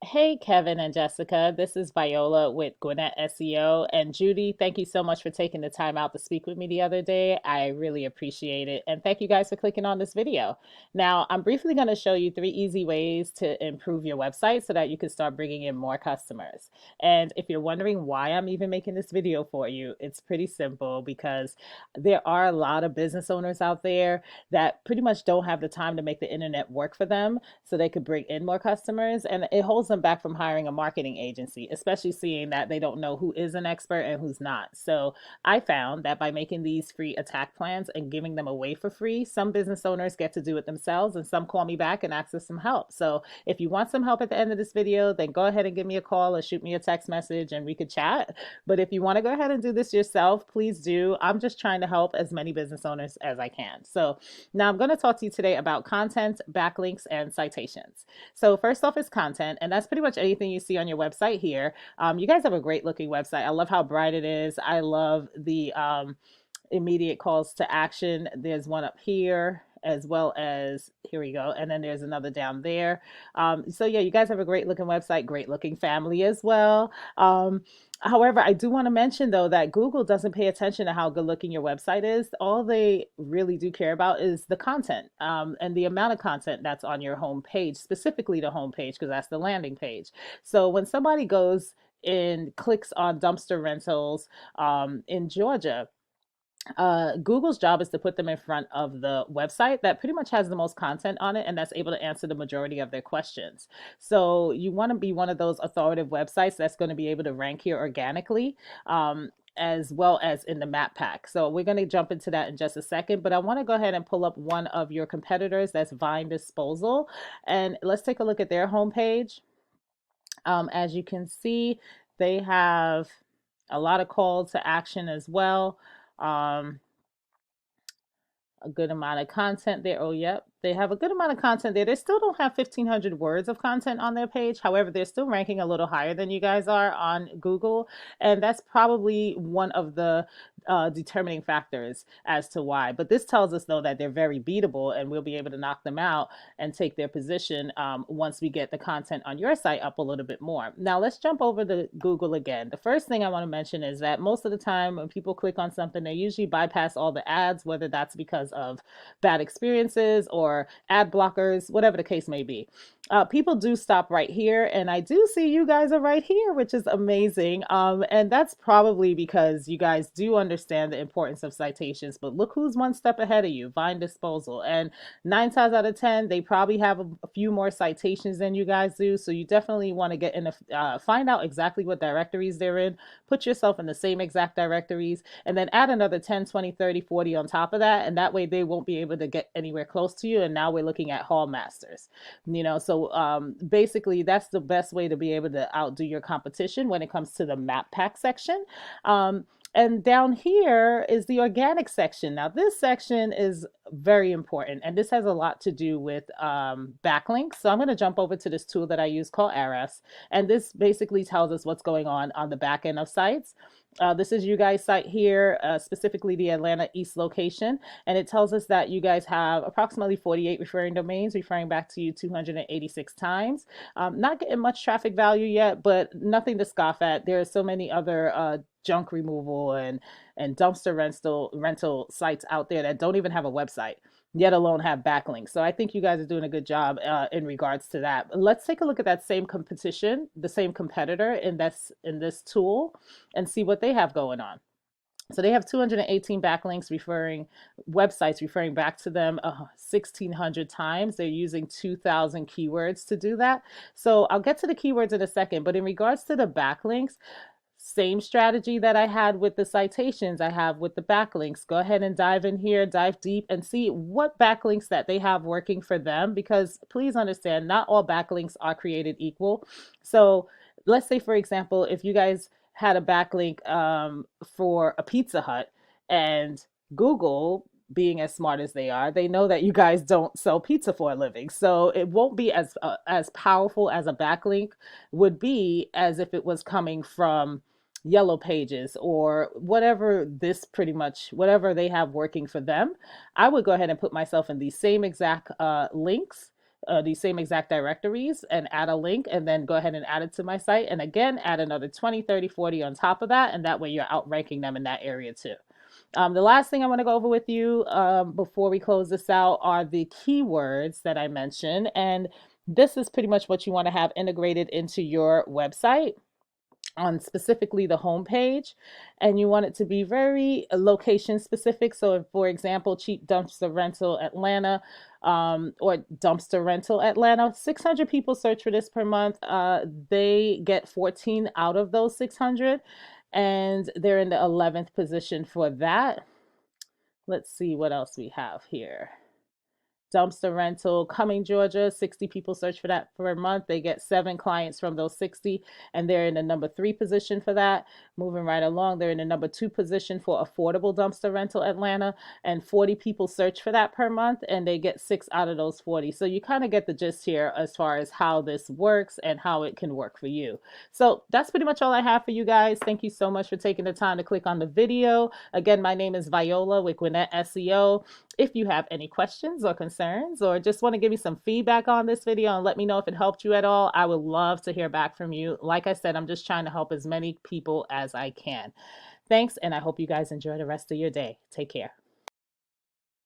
Hey, Kevin and Jessica. This is Viola with Gwinnett SEO. And Judy, thank you so much for taking the time out to speak with me the other day. I really appreciate it. And thank you guys for clicking on this video. Now, I'm briefly going to show you 3 easy ways to improve your website so that you can start bringing in more customers. And if you're wondering why I'm even making this video for you, it's pretty simple because there are a lot of business owners out there that pretty much don't have the time to make the internet work for them so they could bring in more customers. And it holds them back from hiring a marketing agency, especially seeing that they don't know who is an expert and who's not. So I found that by making these free attack plans and giving them away for free, some business owners get to do it themselves and some call me back and ask for some help. So if you want some help at the end of this video, then go ahead and give me a call or shoot me a text message and we could chat. But if you want to go ahead and do this yourself, please do. I'm just trying to help as many business owners as I can. So now I'm going to talk to you today about content, backlinks, and citations. So first off is content, and that's pretty much anything you see on your website here. You guys have a great looking website. I love how bright it is. I love the immediate calls to action. There's one up here as well as here we go, and then there's another down there. So yeah, you guys have a great looking website, great looking family as well. However, I do want to mention though that Google doesn't pay attention to how good looking your website is. All they really do care about is the content and the amount of content that's on your home page, specifically the home page, because that's the landing page. So when somebody goes and clicks on dumpster rentals in Georgia, Google's job is to put them in front of the website that pretty much has the most content on it and that's able to answer the majority of their questions. So you want to be one of those authoritative websites that's going to be able to rank here organically. As well as in the map pack. So we're going to jump into that in just a second, but I want to go ahead and pull up one of your competitors, that's Vine Disposal, and let's take a look at their homepage. As you can see, they have a lot of call to action as well. Um, a good amount of content there. Oh, yep. They have a good amount of content there. They still don't have 1,500 words of content on their page. However, they're still ranking a little higher than you guys are on Google. And that's probably one of the determining factors as to why. But this tells us, though, that they're very beatable and we'll be able to knock them out and take their position once we get the content on your site up a little bit more. Now, let's jump over to Google again. The first thing I want to mention is that most of the time when people click on something, they usually bypass all the ads, whether that's because of bad experiences or ad blockers, whatever the case may be. People do stop right here, and I do see you guys are right here, which is amazing. And that's probably because you guys do understand the importance of citations. But look who's one step ahead of you, Vine Disposal. And 9 times out of 10, they probably have a few more citations than you guys do. So you definitely want to get in find out exactly what directories they're in, put yourself in the same exact directories, and then add another 10, 20, 30, 40 on top of that. And that way they won't be able to get anywhere close to you. And now we're looking at hall masters, so basically that's the best way to be able to outdo your competition when it comes to the map pack section. And down here is the organic section. Now, this section is very important, and this has a lot to do with backlinks. So I'm going to jump over to this tool that I use called Ahrefs, and this basically tells us what's going on the back end of sites. This is you guys' site here, specifically the Atlanta East location, and it tells us that you guys have approximately 48 referring domains, referring back to you 286 times. Not getting much traffic value yet, but nothing to scoff at. There are so many other junk removal and dumpster rental sites out there that don't even have a website, yet alone have backlinks. So I think you guys are doing a good job in regards to that. Let's take a look at that same competition, the same competitor in this tool, and see what they have going on. So they have 218 backlinks websites referring back to them 1,600 times. They're using 2,000 keywords to do that. So I'll get to the keywords in a second, but in regards to the backlinks, same strategy that I had with the citations, I have with the backlinks. Go ahead and dive in here, dive deep and see what backlinks that they have working for them, because please understand, not all backlinks are created equal. So let's say, for example, if you guys had a backlink for a Pizza Hut, and Google, being as smart as they are, they know that you guys don't sell pizza for a living. So it won't be as powerful as a backlink would be as if it was coming from Yellow Pages or whatever, whatever they have working for them. I would go ahead and put myself in these same exact links these same exact directories and add a link and then go ahead and add it to my site. And again, add another 20, 30, 40 on top of that. And that way you're outranking them in that area too. The last thing I want to go over with you before we close this out are the keywords that I mentioned. And this is pretty much what you want to have integrated into your website on specifically the homepage, and you want it to be very location specific. So, if, for example, cheap dumpster rental Atlanta, or dumpster rental Atlanta, 600 people search for this per month. They get 14 out of those 600, and they're in the 11th position for that. Let's see what else we have here. Dumpster rental, Cumming, Georgia. 60 people search for that per month. They get 7 clients from those 60, and they're in the number 3 position for that. Moving right along, they're in the number 2 position for affordable dumpster rental Atlanta, and 40 people search for that per month, and they get 6 out of those 40. So you kind of get the gist here as far as how this works and how it can work for you. So that's pretty much all I have for you guys. Thank you so much for taking the time to click on the video. Again, my name is Viola with Gwinnett SEO. If you have any questions or concerns, or just want to give me some feedback on this video and let me know if it helped you at all, I would love to hear back from you. Like I said, I'm just trying to help as many people as I can. Thanks, and I hope you guys enjoy the rest of your day. Take care.